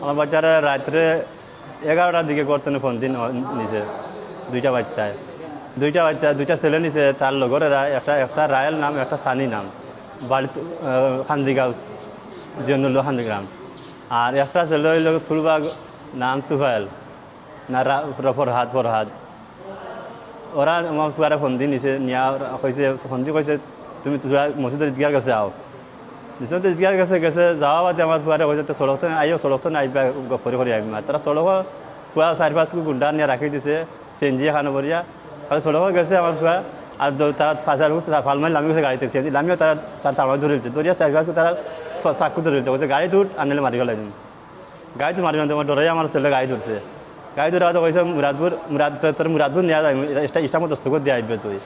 আমার বাচ্চারা রাত্রে 11টার দিকে করতে ফোন দিন নিচে দুইটা ছেলে নিচে তার লগরেরা একটা রায়েল নাম একটা সানি নাম বাড়ি খান্দিগাঁও জন্নুল্লো খান্দিগ্রাম আর একটা ছেলে হইল ফুলবাগ নাম তুফাইল না ফরহাদ ওরা আমার পুয়ারে ফোন দিয়ে নিছে নিয়া কইছে ফোন দিয়ে কইছে তুমি মসজিদের ঈদগার কাছে আও মসজিদের ঈদগার কাছে যাওয়া বাদে আমার পুয়ারে কইছে তো সড়ক আইও সড়ক তো আইবা করে আইবি মা তারা সড়ক পুয়া 4-5 গুন্ডা নিয়ে রাখি দিছে সেনজি খানো বরিয়া তাহলে সড়ক গেছে আমার পুয়া আর তারা ফাঁসার ফালমাই লামি গেছে গাড়িতে সেনজি লামিও তারা তার ধরেছে ধরিয়া 4-5 তারা চাকু ধরেছে কইছে গাড়ি তুট আনলে মারি গেল গাড়ি তো মারি আমার ডরাই আমার ছেলে গাড়ি ধরছে গাড়ি ধরে হয়তো কইছে মুরাদপুর নেওয়া যায় ইস্টামত দস্তখত দিয়ে আসবে তুই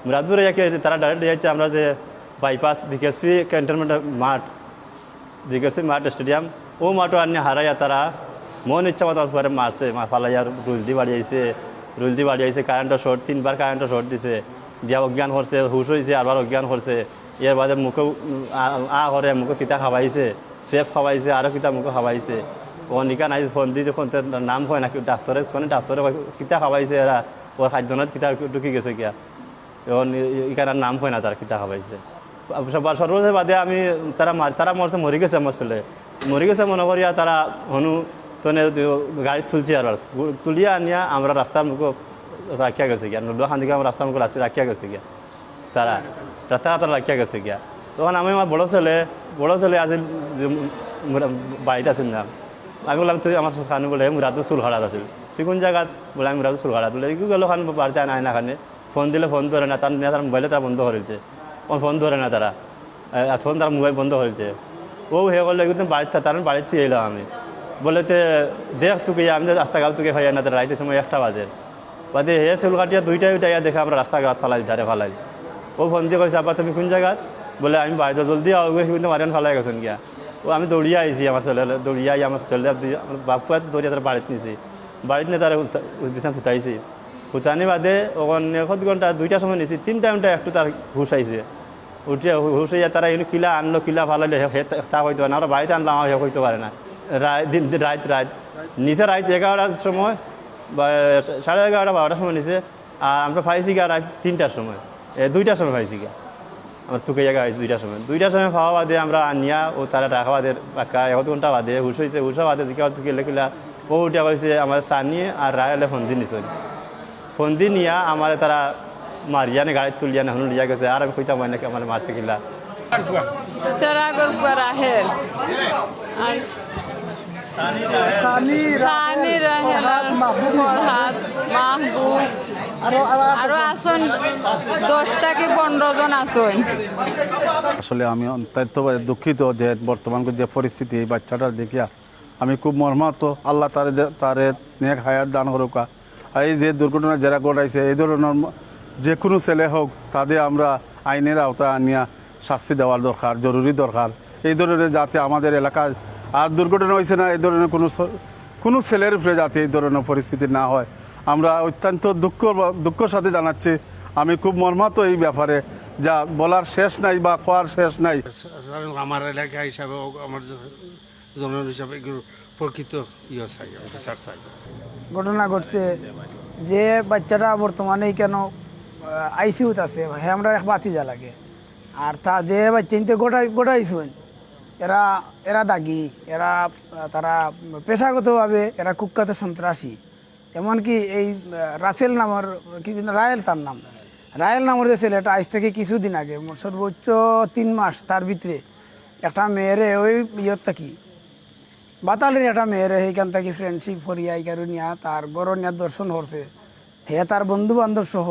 মুরাদপুর তারা ডাইরেক্ট যাচ্ছে আমরা যে বাইপাস বিকেএসপি ক্যান্টনমেন্ট বিকেএসপি মাঠ স্টেডিয়াম ও মাঠও আনিয়ে হারাইয়া তারা মন ইচ্ছা মতো পরে মারছে ফালাইয়া রুল দিয়ে বাড়ি আইছে কারেন্টের শর্ট 3বার কারেন্টের শর্ট দিছে দিয়া অজ্ঞান করছে হুশ হয়েছে আবার অজ্ঞান করছে এর বাদে মুখে করে মুখে কিতা খাওয়াইছে সেফ খাওয়াইছে আরও কিতা মুখে খাওয়াইছে অনিকা নাই ফোন দিয়ে যখন নাম হয় নাকি ডাক্তারে কিতা খাওয়াইছে এরা ওর খাদ্যনত কিতা ঢুকি গেছে কিয়া এখন এখানে নাম হয় না তার কিতা খাওয়াইছে সর্বশেষ বাদে আমি তারা মরছে মরি গেছে আমার ছেলে মরি গেছে মনে করিয়া তারা হনু তনে গাড়ি তুলছে আর তুলিয়া আনিয়া আমরা রাস্তার মুখে রাখিয়া গেছে গিয়া নদুয়া খান থেকে আমার রাস্তার মুখে রাখিয়া গেছে গিয়া তারা রাখিয়া গেছে গিয়া তখন আমি আমার বড় ছেলে আজ বাড়িতে আসেন না আমি বললাম তুই আমার খান বলে মুরাদপুর চুলহারাত আছিল তুই কোন জায়গাত বলে আমি মুরাদপুর চুলহারাত বলে কি গেলো খান বাড়িতে আনা না খানে ফোন দিলে ফোন ধরে না তার মোবাইলে তারা বন্ধ করেছে ফোন ধরে না তারা ফোন তার মোবাইল বন্ধ করেছে ও হয়ে গেলো একদম বাড়িতে তার বাড়িতে এলাম আমি বলে দেখ তুকে আমি রাস্তাঘাট তুকে খাইয়া না তার রাইতের সময় 1টা বাদে হে চুল কাটিয়া 2টায় দেখে আমরা রাস্তাঘাট ফালাই ও ফোন দিয়ে কইছে আবার তুমি কোন জায়গাত বলে আমি বাড়িতে জলদি আও কিন্তু মারিয়ান ফালাই গেছেন গিয়া ও আমি দৌড়িয়ে আইছি আমার ছেলে দৌড়িয়ে আই আমার ছেলে বাপুয়া দৌড়িয়ে তারা বাড়িতে নিয়েছি বাড়িতে নিয়ে তারা বিছানা ফুটাইছি ফুটানি বাদে ওখানে কত ঘন্টা 2টার সময় নিয়েছি 3টা একটু তার হুশ আইছে উঠিয়া হুশ হইয়া তারা এনে কিলা আনলো কিলা ফালাইলে তা হইতে পারে না আমরা বাড়িতে আনলাম আমার হইতে পারে না রাত নিচে রাত 11টার সময় বা 11:30 12টার সময় নিচে আর আমরা পাইছি গা রাত 3টার সময় 2টার সময় পাইছি গা আমার তুকে জায়গা হয়েছে 2টার সময় খাওয়া বাদে আমরা আনিয়া ও তারা রাখা বাদে রাখা 1 ঘন্টা বাদে হুশ হয়েছে হুশা বাদে দিকে তুকে কিলা ও উঠিয়া কইছে আমার সানি আর রায়লে ফোন দিয়ে নিছ ফোন দিয়ে নিয়া আমার তারা মারিয়া নে গাড়ি তুলিয়া না লিয়া গেছে আর আমি কইতাম নাকি আমার মারছে কিলা রাহেল সানি রাহেল ফরহাদ মাহবুব আরো আসুন 10 থেকে 15 জন আসুন। আসলে আমি অত্যন্ত দুঃখিত যে বর্তমান যে পরিস্থিতি এই বাচ্চাটার দেখিয়া আমি খুব মর্মাহত। আল্লাহ তারে নেক হায়াত দান করুক। আর এই যে দুর্ঘটনা যারা ঘটাইছে এই ধরনের যে কোনো ছেলে হোক তাদের আমরা আইনের আওতায় আনিয়া শাস্তি দেওয়ার দরকার, জরুরি দরকার। এই ধরনের যাতে আমাদের এলাকায় আর দুর্ঘটনা হয়েছে না, এই ধরনের কোনো ছেলের উপরে যাতে এই ধরনের পরিস্থিতি না হয় আমরা অত্যন্ত দুঃখর সাথে জানাচ্ছি। আমি খুব মর্মাহত এই ব্যাপারে, যা বলার শেষ নাই বা খাওয়ার শেষ নাই। আমার এলাকা হিসাবে আমার জন হিসাবে প্রকৃত চাই। ঘটনা ঘটছে যে বাচ্চাটা বর্তমানে কেন আইসিউতে আছে, হ্যাঁ আমরা এক বাতিজা লাগে। আর তা যে বাচ্চা গোটাইছেন এরা দাগি, তারা পেশাগতভাবে এরা কুখ্যাত সন্ত্রাসী। এমনকি এই রাসেল নামের রায়েল, তার নাম রায়েল নামের যে ছেলেটা আজ থেকে কিছুদিন আগে সর্বোচ্চ 3 মাস তার ভিতরে একটা মেয়েরে ওই থাকি বাতালের একটা মেয়েরে সেইখান থেকে ফ্রেন্ডশিপ করিয়া এই নিয়া তার গড় নিয়া দর্শন করছে। হে তার বন্ধু বান্ধব সহ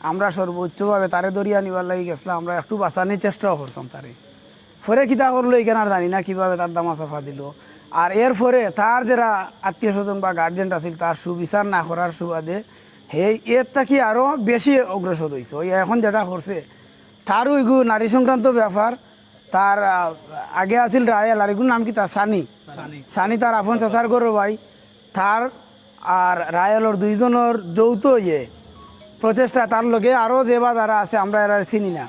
আমরা সর্বোচ্চভাবে তারে দরিয়া নিবার লাগি গেছিলাম। আমরা একটু বাঁচানোর চেষ্টাও করতাম তারে। ফরে কিতা করলো এখানে আর জানি না কীভাবে তার দামা চাফা দিল। আর এর ফলে তার যারা আত্মীয় স্বজন বা গার্জেন আছিল তার সুবিচার না করার সুবাদে এর থাকি আরও বেশি অগ্রসর হয়েছে। ওই এখন যেটা করছে তার ওইগু নারী সংক্রান্ত ব্যাপার। তার আগে আছিল রায়েল, আর এগুলোর নাম কি তার সানি তার আপন চাচার গরু ভাই। তার আর রায়েলর দুইজনের যৌথ প্রচেষ্টা, তার লগে আরও যে বা যারা আছে আমরা এরা চিনি না,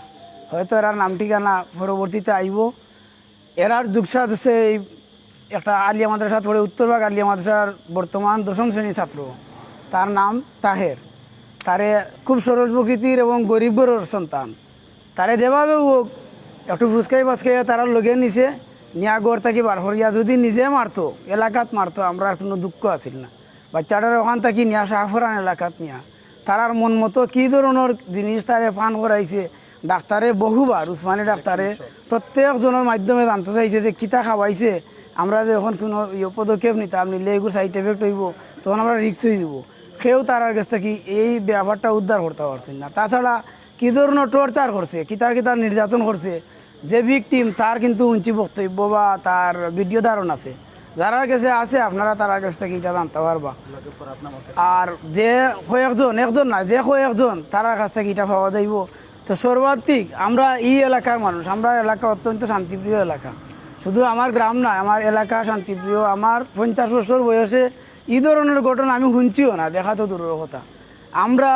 হয়তো এরার নাম ঠিকানা পরবর্তীতে আইব। এরার যুগসাদ হচ্ছে এই একটা আলিয়া মাদ্রাসা পড়ে, উত্তরবাগ আলিয়া মাদ্রাসার বর্তমান 10ম শ্রেণীর ছাত্র, তার নাম তাহের। তারে খুব সরল প্রকৃতির এবং গরিব গরুর সন্তান। তারে যেভাবে হোক একটু ফুচকাই ফাচকাইয়া তারা লগে নিছে, নিয়া গড় থাকি বার হরিয়া যদি নিজে মারতো, এলাকাত মারতো, আমরা আর কোনো দুঃখ আছিল না। বাচ্চাটার ওখান থাকি নিয়া শাহফরান এলাকাত নিয়া তারার মন মতো কী ধরনের জিনিস তারে পান করাইছে। ডাক্তারে বহুবার, উসমানী ডাক্তারে প্রত্যেকজনের মাধ্যমে জানতে চাইছে যে কিতা খাওয়াইছে। আমরা যখন কোনো পদক্ষেপ নিতাম, নিলে এগুলো সাইড এফেক্ট হইব, তখন আমরা রিক্স হয়ে যাব। কেউ তার কাছ থেকে এই ব্যাপারটা উদ্ধার করতে পারছেন না। তাছাড়া কী ধরনের টর্চার করছে, কিতা নির্যাতন করছে, যে ভিকটিম তার কিন্তু উঞ্চি বক্তব্য বা তার ভিডিও ধারণ আছে, যারা কাছে আছে আপনারা তার কাছ থেকে এটা জানতে পারবা। আর যে একজন না, যে কয়েকজন তার কাছ থেকে এটা পাওয়া যাইব। তো সর্বাধিক আমরা এই এলাকার মানুষ, আমরা এলাকা অত্যন্ত শান্তিপ্রিয় এলাকা। শুধু আমার গ্রাম না, আমার এলাকা শান্তিপ্রিয়। আমার 50 বছর বয়সে এই ধরনের ঘটনা আমি শুনছিও না, দেখা তো দূরের কথা। আমরা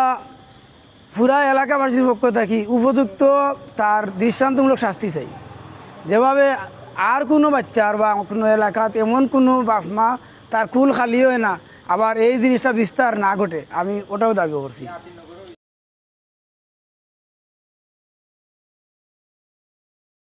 পুরা এলাকাবাসীর পক্ষ থাকি উপযুক্ত তার দৃষ্টান্তমূলক শাস্তি চাই। যেভাবে আর কোনো বাচ্চার বা কোনো এলাকাত এমন কোনো বাপ মা তার কুল খালি হয় না, আবার এই জিনিসটা বিস্তার না ঘটে, আমি ওটাও দাবি করছি।